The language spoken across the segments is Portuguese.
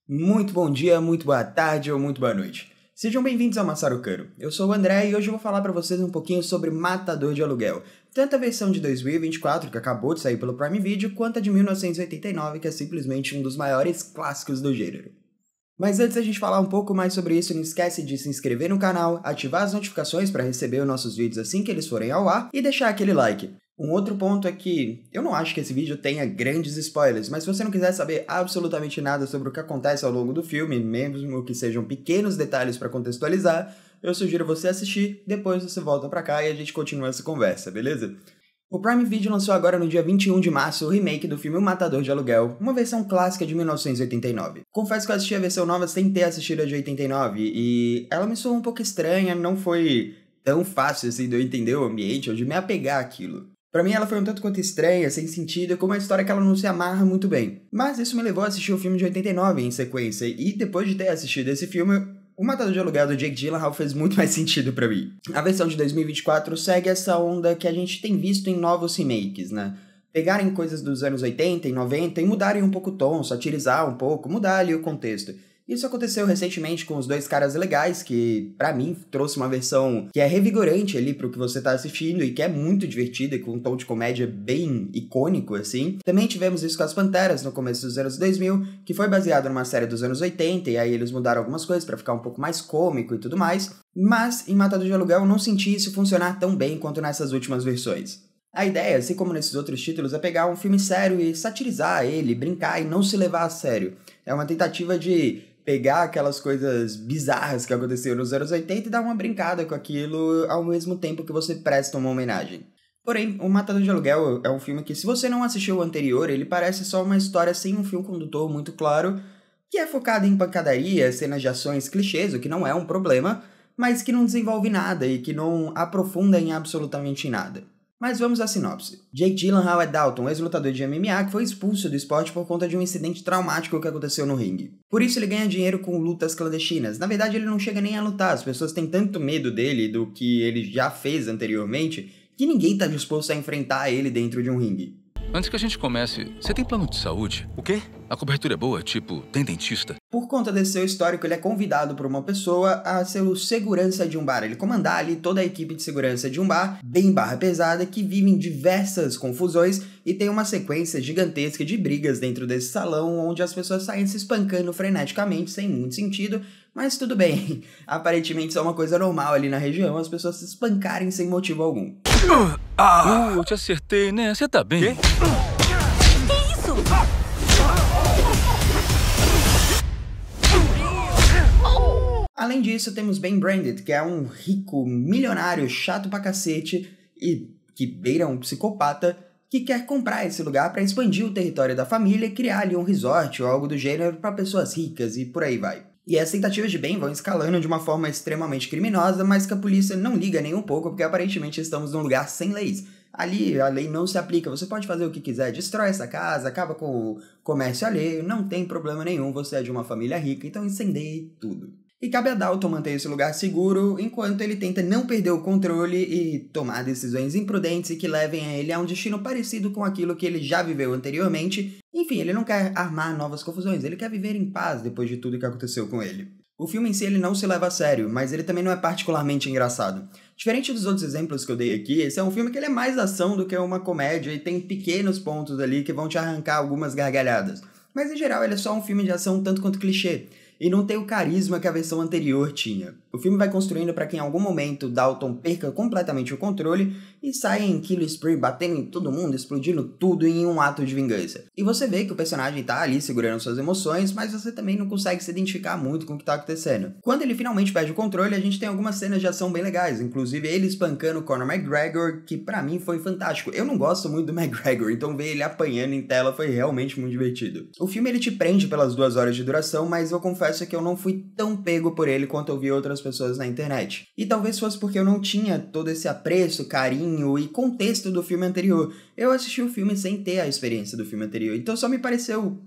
Muito bom dia, muito boa tarde ou muito boa noite. Sejam bem-vindos ao Massarucano. Eu sou o André e hoje eu vou falar para vocês um pouquinho sobre Matador de Aluguel. Tanto a versão de 2024, que acabou de sair pelo Prime Video, quanto a de 1989, que é simplesmente um dos maiores clássicos do gênero. Mas antes da gente falar um pouco mais sobre isso, não esquece de se inscrever no canal, ativar as notificações para receber os nossos vídeos assim que eles forem ao ar e deixar aquele like. Um outro ponto é que eu não acho que esse vídeo tenha grandes spoilers, mas se você não quiser saber absolutamente nada sobre o que acontece ao longo do filme, mesmo que sejam pequenos detalhes para contextualizar, eu sugiro você assistir, depois você volta pra cá e a gente continua essa conversa, beleza? O Prime Video lançou agora no dia 21 de março o remake do filme O Matador de Aluguel, uma versão clássica de 1989. Confesso que eu assisti a versão nova sem ter assistido a de 89, e ela me soou um pouco estranha, não foi tão fácil assim de eu entender o ambiente ou de me apegar àquilo. Pra mim ela foi um tanto quanto estranha, sem sentido, com uma história que ela não se amarra muito bem. Mas isso me levou a assistir o filme de 89 em sequência, e depois de ter assistido esse filme, O Matador de Aluguel do Jake Gyllenhaal fez muito mais sentido pra mim. A versão de 2024 segue essa onda que a gente tem visto em novos remakes, né? Pegarem coisas dos anos 80 e 90 e mudarem um pouco o tom, satirizar um pouco, mudar ali o contexto. Isso aconteceu recentemente com Os Dois Caras Legais, que pra mim trouxe uma versão que é revigorante ali pro que você tá assistindo e que é muito divertida, com um tom de comédia bem icônico, assim. Também tivemos isso com As Panteras no começo dos anos 2000, que foi baseado numa série dos anos 80, e aí eles mudaram algumas coisas pra ficar um pouco mais cômico e tudo mais. Mas em Matador de Aluguel eu não senti isso funcionar tão bem quanto nessas últimas versões. A ideia, assim como nesses outros títulos, é pegar um filme sério e satirizar ele, brincar e não se levar a sério. É uma tentativa de pegar aquelas coisas bizarras que aconteceram nos anos 80 e dar uma brincada com aquilo ao mesmo tempo que você presta uma homenagem. Porém, O Matador de Aluguel é um filme que, se você não assistiu o anterior, ele parece só uma história sem um fio condutor muito claro, que é focado em pancadaria, cenas de ações clichês, o que não é um problema, mas que não desenvolve nada e que não aprofunda em absolutamente nada. Mas vamos à sinopse. Jake Gyllenhaal é Dalton, ex-lutador de MMA que foi expulso do esporte por conta de um incidente traumático que aconteceu no ringue. Por isso ele ganha dinheiro com lutas clandestinas. Na verdade ele não chega nem a lutar, as pessoas têm tanto medo dele, do que ele já fez anteriormente, que ninguém tá disposto a enfrentar ele dentro de um ringue. Antes que a gente comece, você tem plano de saúde? O quê? A cobertura é boa? Tipo, tem dentista? Por conta desse seu histórico, ele é convidado por uma pessoa a ser o segurança de um bar. Ele comandar ali toda a equipe de segurança de um bar, bem barra pesada, que vive em diversas confusões e tem uma sequência gigantesca de brigas dentro desse salão, onde as pessoas saem se espancando freneticamente, sem muito sentido, mas tudo bem. Aparentemente isso é uma coisa normal ali na região, as pessoas se espancarem sem motivo algum. Eu te acertei, né? Você tá bem? Quê? Que isso? Além disso, temos Ben Branded, que é um rico, milionário, chato pra cacete e que beira um psicopata que quer comprar esse lugar para expandir o território da família e criar ali um resort ou algo do gênero para pessoas ricas e por aí vai. E as tentativas de Ben vão escalando de uma forma extremamente criminosa, mas que a polícia não liga nem um pouco, porque aparentemente estamos num lugar sem leis. Ali a lei não se aplica, você pode fazer o que quiser, destrói essa casa, acaba com o comércio alheio, não tem problema nenhum, você é de uma família rica, então incendeie tudo. E cabe a Dalton manter esse lugar seguro, enquanto ele tenta não perder o controle e tomar decisões imprudentes e que levem a ele a um destino parecido com aquilo que ele já viveu anteriormente. Enfim, ele não quer armar novas confusões, ele quer viver em paz depois de tudo que aconteceu com ele. O filme em si ele não se leva a sério, mas ele também não é particularmente engraçado. Diferente dos outros exemplos que eu dei aqui, esse é um filme que ele é mais ação do que uma comédia e tem pequenos pontos ali que vão te arrancar algumas gargalhadas. Mas em geral ele é só um filme de ação tanto quanto clichê, e não tem o carisma que a versão anterior tinha. O filme vai construindo para que em algum momento Dalton perca completamente o controle e saia em kill spree, batendo em todo mundo, explodindo tudo em um ato de vingança. E você vê que o personagem tá ali segurando suas emoções, mas você também não consegue se identificar muito com o que tá acontecendo. Quando ele finalmente perde o controle, a gente tem algumas cenas de ação bem legais, inclusive ele espancando o Conor McGregor, que pra mim foi fantástico. Eu não gosto muito do McGregor, então ver ele apanhando em tela foi realmente muito divertido. O filme ele te prende pelas 2 horas de duração, mas eu confesso que eu não fui tão pego por ele quanto eu vi outras pessoas na internet. E talvez fosse porque eu não tinha todo esse apreço, carinho e contexto do filme anterior. Eu assisti o filme sem ter a experiência do filme anterior, então só me pareceu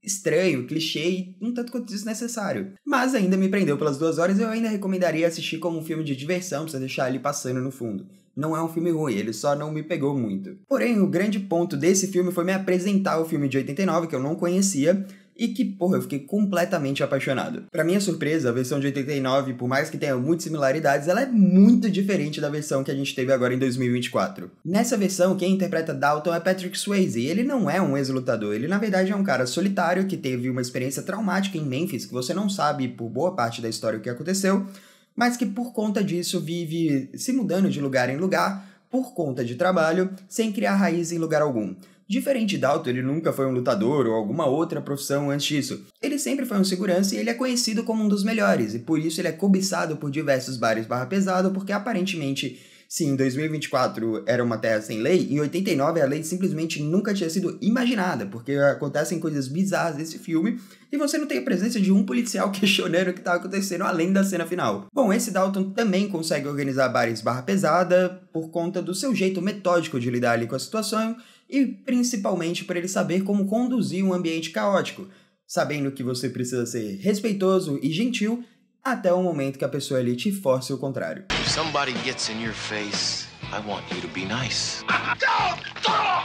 estranho, clichê e um tanto quanto desnecessário. Mas ainda me prendeu pelas 2 horas e eu ainda recomendaria assistir como um filme de diversão pra você deixar ele passando no fundo. Não é um filme ruim, ele só não me pegou muito. Porém, o grande ponto desse filme foi me apresentar o filme de 89, que eu não conhecia, e que, porra, eu fiquei completamente apaixonado. Pra minha surpresa, a versão de 89, por mais que tenha muitas similaridades, ela é muito diferente da versão que a gente teve agora em 2024. Nessa versão, quem interpreta Dalton é Patrick Swayze, e ele não é um ex-lutador, ele na verdade é um cara solitário que teve uma experiência traumática em Memphis, que você não sabe por boa parte da história o que aconteceu, mas que por conta disso vive se mudando de lugar em lugar, por conta de trabalho, sem criar raiz em lugar algum. Diferente de Dalton, ele nunca foi um lutador ou alguma outra profissão antes disso. Ele sempre foi um segurança e ele é conhecido como um dos melhores, e por isso ele é cobiçado por diversos bares barra pesado, porque aparentemente, se em 2024 era uma terra sem lei, em 89 a lei simplesmente nunca tinha sido imaginada, porque acontecem coisas bizarras nesse filme, e você não tem a presença de um policial questionando o que está acontecendo além da cena final. Bom, esse Dalton também consegue organizar bares barra pesada por conta do seu jeito metódico de lidar ali com a situação, e principalmente por ele saber como conduzir um ambiente caótico, sabendo que você precisa ser respeitoso e gentil até o momento que a pessoa ali te force o contrário. If somebody gets in your face, I want you to be nice.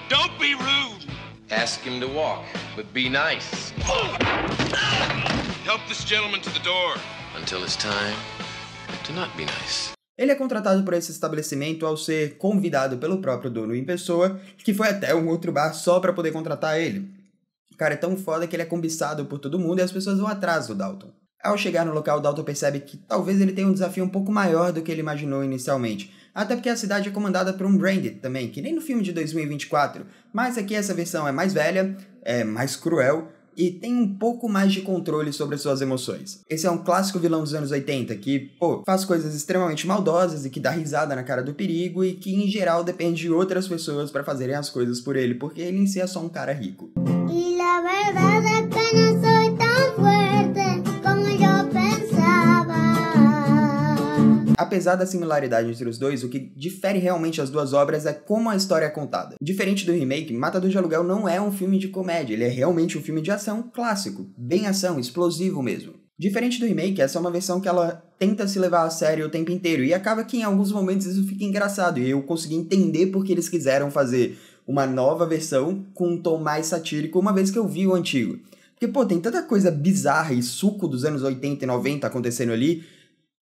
Don't be rude. Ask him to walk, but be nice. Help this gentleman to the door. Until it's time to not be nice. Ele é contratado por esse estabelecimento ao ser convidado pelo próprio dono em pessoa, que foi até um outro bar só pra poder contratar ele. O cara é tão foda que ele é cobiçado por todo mundo e as pessoas vão atrás do Dalton. Ao chegar no local, Dalton percebe que talvez ele tenha um desafio um pouco maior do que ele imaginou inicialmente. Até porque a cidade é comandada por um Branded também, que nem no filme de 2024. Mas aqui essa versão é mais velha, é mais cruel e tem um pouco mais de controle sobre as suas emoções. Esse é um clássico vilão dos anos 80 que, faz coisas extremamente maldosas e que dá risada na cara do perigo e que, em geral, depende de outras pessoas para fazerem as coisas por ele, porque ele em si é só um cara rico. Y la verdad es que no soy tan fuerte como yo pensaba. Apesar da similaridade entre os dois, o que difere realmente as duas obras é como a história é contada. Diferente do remake, Matador de Aluguel não é um filme de comédia, ele é realmente um filme de ação clássico, bem ação, explosivo mesmo. Diferente do remake, essa é uma versão que ela tenta se levar a sério o tempo inteiro, e acaba que em alguns momentos isso fica engraçado, e eu consegui entender porque eles quiseram fazer uma nova versão com um tom mais satírico, uma vez que eu vi o antigo. Porque, tem tanta coisa bizarra e suco dos anos 80 e 90 acontecendo ali,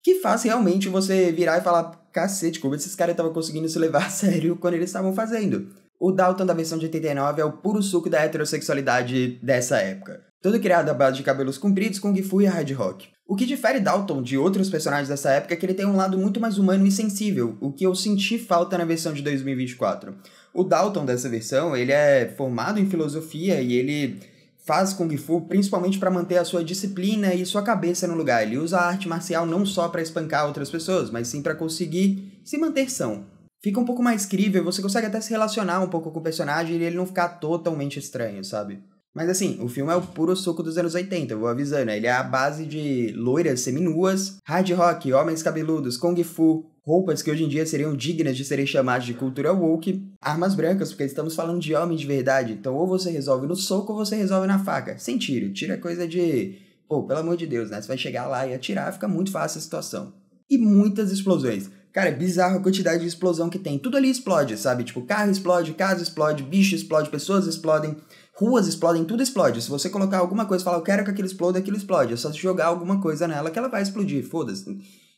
que faz realmente você virar e falar, cacete, como esses caras estavam conseguindo se levar a sério quando eles estavam fazendo. O Dalton da versão de 89 é o puro suco da heterossexualidade dessa época. Todo criado à base de cabelos compridos, kung fu e hard rock. O que difere Dalton de outros personagens dessa época é que ele tem um lado muito mais humano e sensível, o que eu senti falta na versão de 2024. O Dalton dessa versão, ele é formado em filosofia e ele faz Kung Fu principalmente para manter a sua disciplina e sua cabeça no lugar. Ele usa a arte marcial não só para espancar outras pessoas, mas sim para conseguir se manter são. Fica um pouco mais crível, você consegue até se relacionar um pouco com o personagem e ele não ficar totalmente estranho, sabe? Mas assim, o filme é o puro suco dos anos 80, eu vou avisando. Ele é a base de loiras seminuas, hard rock, homens cabeludos, Kung Fu, roupas que hoje em dia seriam dignas de serem chamadas de cultura woke, armas brancas, porque estamos falando de homens de verdade, então ou você resolve no soco ou você resolve na faca, sem tiro. Tiro é coisa de, pelo amor de Deus, né? Você vai chegar lá e atirar, fica muito fácil a situação. E muitas explosões. Cara, é bizarro a quantidade de explosão que tem. Tudo ali explode, sabe? Tipo, carro explode, casa explode, bicho explode, pessoas explodem, ruas explodem, tudo explode. Se você colocar alguma coisa e falar, eu quero que aquilo explode. É só jogar alguma coisa nela que ela vai explodir, foda-se.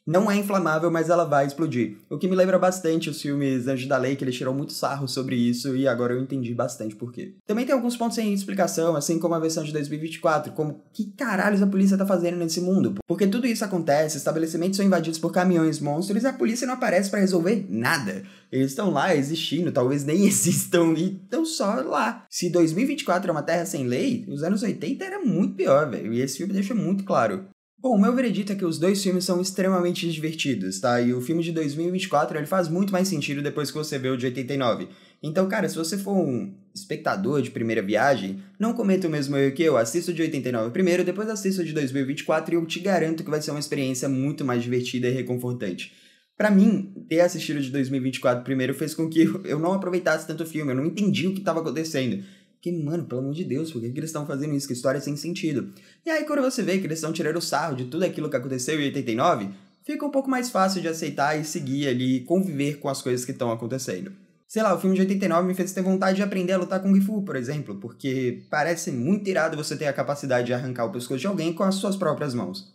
Não é inflamável, mas ela vai explodir. O que me lembra bastante os filmes Anjos da Lei, que eles tiram muito sarro sobre isso, e agora eu entendi bastante por quê. Também tem alguns pontos sem explicação, assim como a versão de 2024, como que caralhos a polícia tá fazendo nesse mundo? Porque tudo isso acontece, estabelecimentos são invadidos por caminhões monstros e a polícia não aparece pra resolver nada. Eles estão lá existindo, talvez nem existam, e estão só lá. Se 2024 é uma terra sem lei, os anos 80 era muito pior, velho, e esse filme deixa muito claro. Bom, o meu veredito é que os dois filmes são extremamente divertidos, tá? E o filme de 2024, ele faz muito mais sentido depois que você vê o de 89. Então, cara, se você for um espectador de primeira viagem, não cometa o mesmo erro que eu, assista o de 89 primeiro, depois assista o de 2024 e eu te garanto que vai ser uma experiência muito mais divertida e reconfortante. Pra mim, ter assistido o de 2024 primeiro fez com que eu não aproveitasse tanto o filme, eu não entendi o que estava acontecendo. Porque, mano, pelo amor de Deus, por que eles estão fazendo isso? Que história sem sentido. E aí, quando você vê que eles estão tirando sarro de tudo aquilo que aconteceu em 89, fica um pouco mais fácil de aceitar e seguir ali, conviver com as coisas que estão acontecendo. Sei lá, o filme de 89 me fez ter vontade de aprender a lutar Kung Fu, por exemplo, porque parece muito irado você ter a capacidade de arrancar o pescoço de alguém com as suas próprias mãos.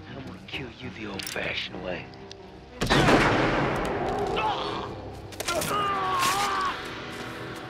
I'm gonna kill you the old-fashioned way.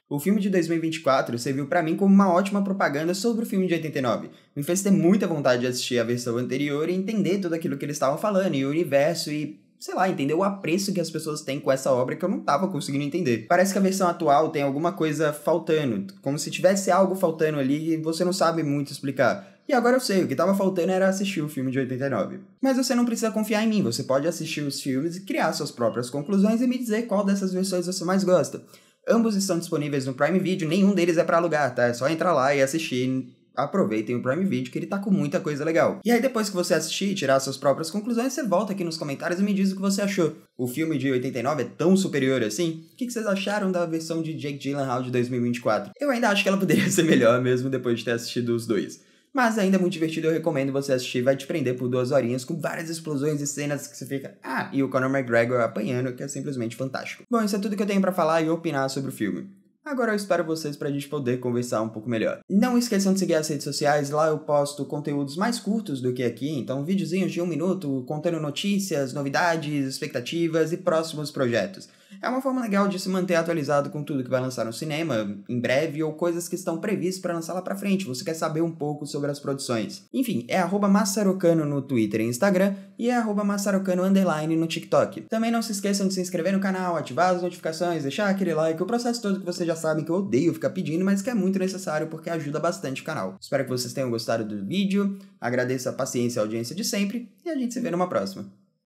O filme de 2024 serviu pra mim como uma ótima propaganda sobre o filme de 89. Me fez ter muita vontade de assistir a versão anterior e entender tudo aquilo que eles estavam falando, e o universo, e sei lá, entender o apreço que as pessoas têm com essa obra que eu não tava conseguindo entender. Parece que a versão atual tem alguma coisa faltando, como se tivesse algo faltando ali e você não sabe muito explicar. E agora eu sei, o que tava faltando era assistir o filme de 89. Mas você não precisa confiar em mim, você pode assistir os filmes e criar suas próprias conclusões e me dizer qual dessas versões você mais gosta. Ambos estão disponíveis no Prime Video, nenhum deles é pra alugar, tá? É só entrar lá e assistir. Aproveitem o Prime Video, que ele tá com muita coisa legal. E aí depois que você assistir e tirar suas próprias conclusões, você volta aqui nos comentários e me diz o que você achou. O filme de 89 é tão superior assim? O que vocês acharam da versão de Jake Gyllenhaal de 2024? Eu ainda acho que ela poderia ser melhor mesmo depois de ter assistido os dois. Mas ainda é muito divertido, eu recomendo você assistir, vai te prender por 2 horinhas com várias explosões e cenas que você fica... Ah, e o Conor McGregor apanhando, que é simplesmente fantástico. Bom, isso é tudo que eu tenho pra falar e opinar sobre o filme. Agora eu espero vocês pra gente poder conversar um pouco melhor. Não esqueçam de seguir as redes sociais, lá eu posto conteúdos mais curtos do que aqui, então videozinhos de 1 minuto, contando notícias, novidades, expectativas e próximos projetos. É uma forma legal de se manter atualizado com tudo que vai lançar no cinema, em breve, ou coisas que estão previstas para lançar lá pra frente, você quer saber um pouco sobre as produções. Enfim, é @massarocano no Twitter e Instagram, e é @massarocano_ no TikTok. Também não se esqueçam de se inscrever no canal, ativar as notificações, deixar aquele like, o processo todo que vocês já sabem que eu odeio ficar pedindo, mas que é muito necessário porque ajuda bastante o canal. Espero que vocês tenham gostado do vídeo, agradeço a paciência e a audiência de sempre, e a gente se vê numa próxima.